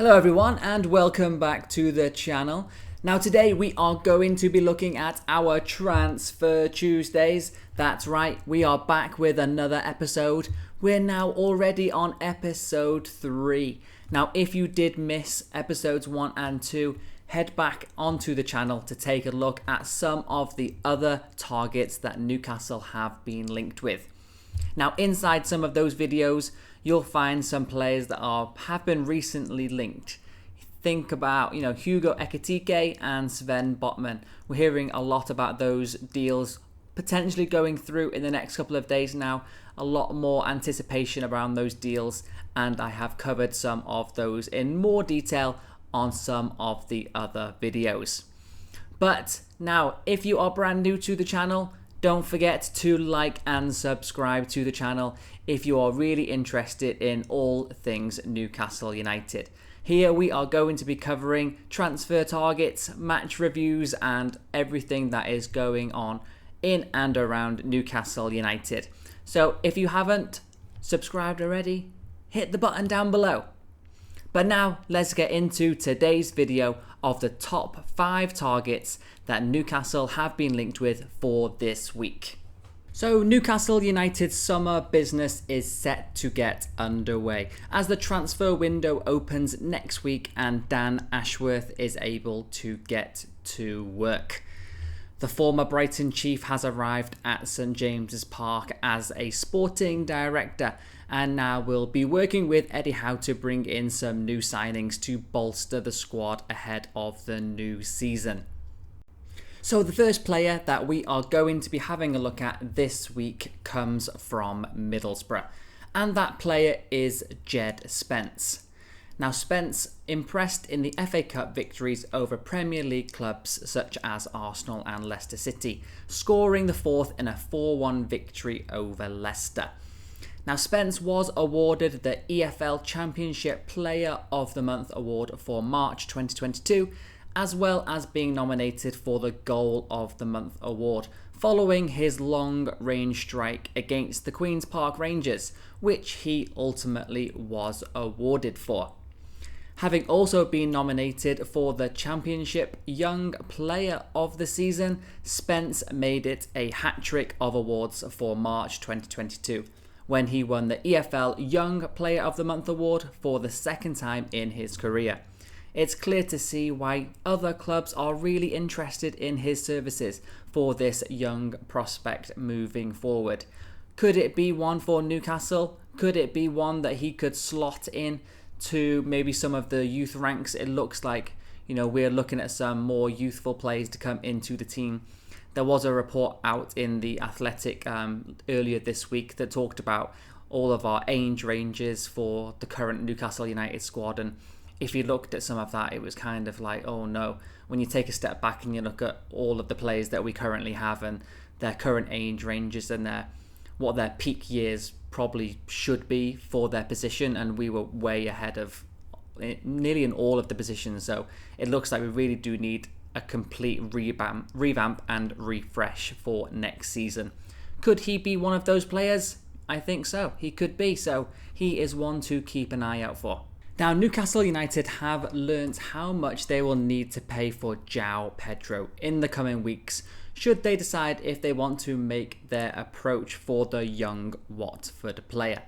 Hello everyone and welcome back to the channel. Now today we are going to be looking at our Transfer Tuesdays. That's right, we are back with another episode. We're now already on episode 3. Now if you did miss episodes 1 and 2, head back onto the channel to take a look at some of the other targets that Newcastle have been linked with. Now inside some of those videos, you'll find some players that have been recently linked. Think about, Hugo Ekitike and Sven Botman. We're hearing a lot about those deals potentially going through in the next couple of days now. A lot more anticipation around those deals, and I have covered some of those in more detail on some of the other videos. But now, if you are brand new to the channel, don't forget to like and subscribe to the channel if you are really interested in all things Newcastle United. Here we are going to be covering transfer targets, match reviews and everything that is going on in and around Newcastle United. So if you haven't subscribed already, hit the button down below. But now let's get into today's video of the top 5 targets that Newcastle have been linked with for this week. So Newcastle United's summer business is set to get underway as the transfer window opens next week and Dan Ashworth is able to get to work. The former Brighton chief has arrived at St James's Park as a sporting director and now will be working with Eddie Howe to bring in some new signings to bolster the squad ahead of the new season. So the first player that we are going to be having a look at this week comes from Middlesbrough, and that player is Jed Spence. Now Spence impressed in the FA Cup victories over Premier League clubs such as Arsenal and Leicester City, scoring the 4th in a 4-1 victory over Leicester. Now Spence was awarded the EFL Championship Player of the Month award for March 2022, as well as being nominated for the Goal of the Month award, following his long-range strike against the Queen's Park Rangers, which he ultimately was awarded for. Having also been nominated for the Championship Young Player of the Season, Spence made it a hat-trick of awards for March 2022, when he won the EFL Young Player of the Month award for the second time in his career. It's clear to see why other clubs are really interested in his services for this young prospect moving forward. Could it be one for Newcastle? Could it be one that he could slot in to maybe some of the youth ranks? It looks like, we're looking at some more youthful players to come into the team. There was a report out in The Athletic earlier this week that talked about all of our age ranges for the current Newcastle United squad, and if you looked at some of that, it was kind of like, oh no, when you take a step back and you look at all of the players that we currently have and their current age ranges and what their peak years probably should be for their position, and we were way ahead of nearly in all of the positions. So it looks like we really do need a complete revamp and refresh for next season. Could he be one of those players? I think so. He could be. So he is one to keep an eye out for. Now, Newcastle United have learnt how much they will need to pay for Joao Pedro in the coming weeks, should they decide if they want to make their approach for the young Watford player.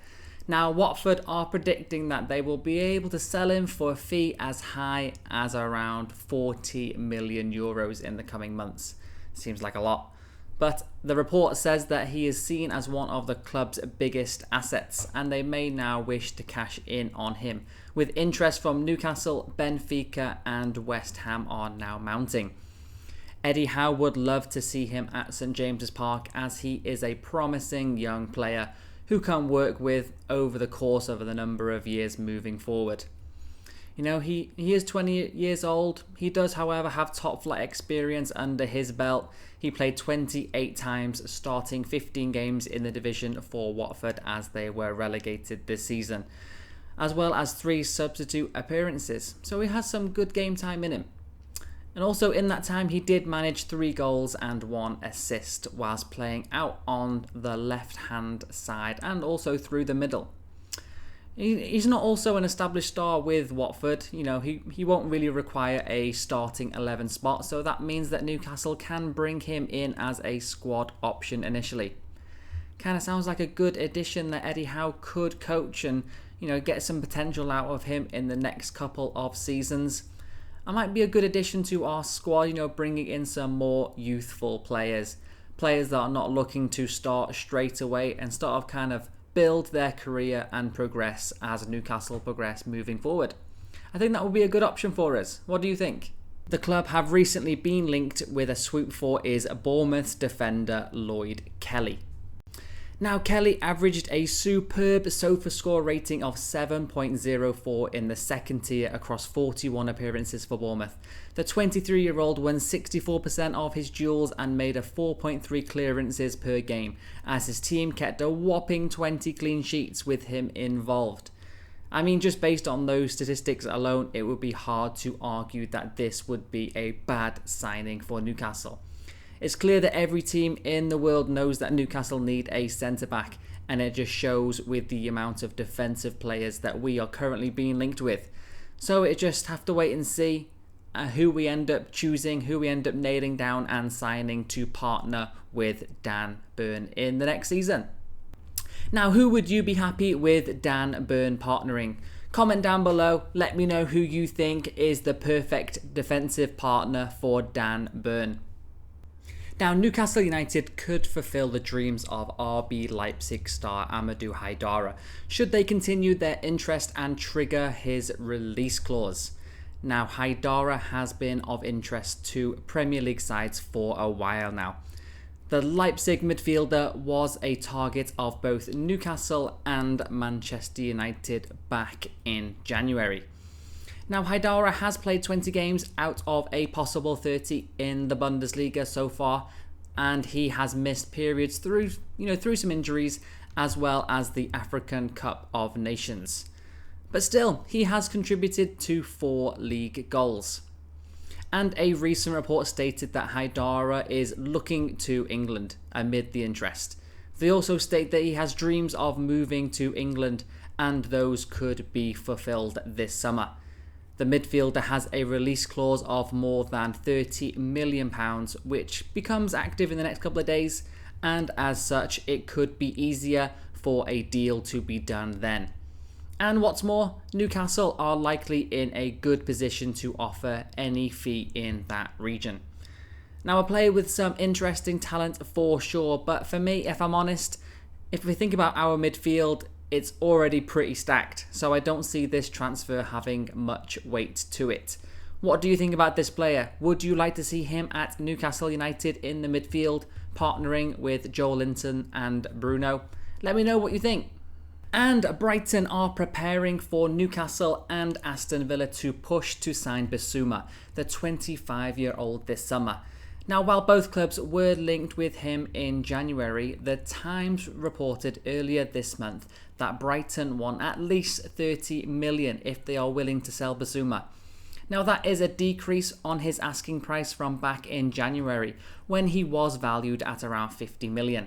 Now, Watford are predicting that they will be able to sell him for a fee as high as around 40 million euros in the coming months. Seems like a lot. But the report says that he is seen as one of the club's biggest assets, and they may now wish to cash in on him, with interest from Newcastle, Benfica and West Ham are now mounting. Eddie Howe would love to see him at St James's Park, as he is a promising young player who can work with over the course of a number of years moving forward. He is 20 years old. He does, however, have top flight experience under his belt. He played 28 times, starting 15 games in the division for Watford as they were relegated this season, as well as 3 substitute appearances. So he has some good game time in him. And also in that time, he did manage 3 goals and 1 assist whilst playing out on the left-hand side and also through the middle. He's not also an established star with Watford. You know, he won't really require a starting 11 spot, so that means that Newcastle can bring him in as a squad option initially. Kind of sounds like a good addition that Eddie Howe could coach and, you know, get some potential out of him in the next couple of seasons. I might be a good addition to our squad, you know, bringing in some more youthful players that are not looking to start straight away and start off kind of build their career and progress as Newcastle progress moving forward. I think that would be a good option for us. What do you think? The club have recently been linked with a swoop for is Bournemouth's defender Lloyd Kelly. Now, Kelly averaged a superb SofaScore rating of 7.04 in the second tier across 41 appearances for Bournemouth. The 23-year-old won 64% of his duels and made a 4.3 clearances per game, as his team kept a whopping 20 clean sheets with him involved. I mean, just based on those statistics alone, it would be hard to argue that this would be a bad signing for Newcastle. It's clear that every team in the world knows that Newcastle need a centre-back, and it just shows with the amount of defensive players that we are currently being linked with. So it just have to wait and see who we end up choosing, who we end up nailing down and signing to partner with Dan Burn in the next season. Now, who would you be happy with Dan Burn partnering? Comment down below, let me know who you think is the perfect defensive partner for Dan Burn. Now, Newcastle United could fulfill the dreams of RB Leipzig star Amadou Haidara should they continue their interest and trigger his release clause. Now, Haidara has been of interest to Premier League sides for a while now. The Leipzig midfielder was a target of both Newcastle and Manchester United back in January. Now, Haidara has played 20 games out of a possible 30 in the Bundesliga so far, and he has missed periods through some injuries as well as the African Cup of Nations. But still, he has contributed to 4 league goals. And a recent report stated that Haidara is looking to England amid the interest. They also state that he has dreams of moving to England, and those could be fulfilled this summer. The midfielder has a release clause of more than £30 million, which becomes active in the next couple of days, and as such, it could be easier for a deal to be done then. And what's more, Newcastle are likely in a good position to offer any fee in that region. Now, a player with some interesting talent for sure, but for me, if I'm honest, if we think about our midfield, it's already pretty stacked, so I don't see this transfer having much weight to it. What do you think about this player? Would you like to see him at Newcastle United in the midfield, partnering with Joe Linton and Bruno? Let me know what you think. And Brighton are preparing for Newcastle and Aston Villa to push to sign Bissouma, the 25-year-old this summer. Now, while both clubs were linked with him in January, the Times reported earlier this month that Brighton want at least 30 million if they are willing to sell Bissouma. Now, that is a decrease on his asking price from back in January, when he was valued at around 50 million.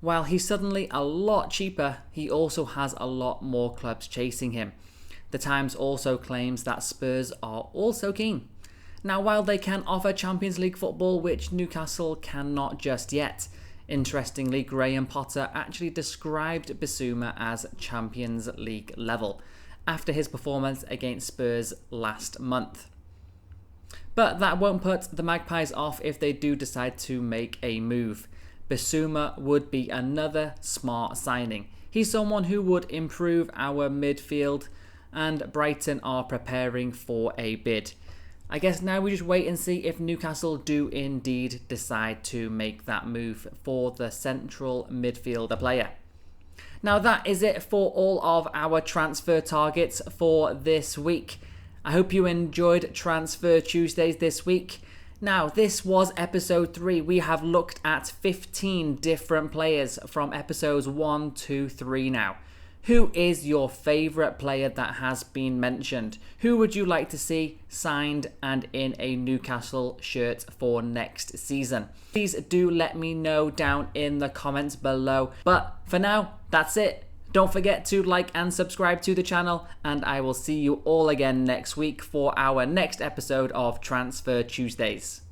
While he's suddenly a lot cheaper, he also has a lot more clubs chasing him. The Times also claims that Spurs are also keen. Now, while they can offer Champions League football, which Newcastle cannot just yet, interestingly, Graham Potter actually described Bissouma as Champions League level after his performance against Spurs last month. But that won't put the Magpies off if they do decide to make a move. Bissouma would be another smart signing. He's someone who would improve our midfield, and Brighton are preparing for a bid. I guess now we just wait and see if Newcastle do indeed decide to make that move for the central midfielder player. Now, that is it for all of our transfer targets for this week. I hope you enjoyed Transfer Tuesdays this week. Now, this was episode 3. We have looked at 15 different players from episodes 1 to 3 now. Who is your favourite player that has been mentioned? Who would you like to see signed and in a Newcastle shirt for next season? Please do let me know down in the comments below. But for now, that's it. Don't forget to like and subscribe to the channel, and I will see you all again next week for our next episode of Transfer Tuesdays.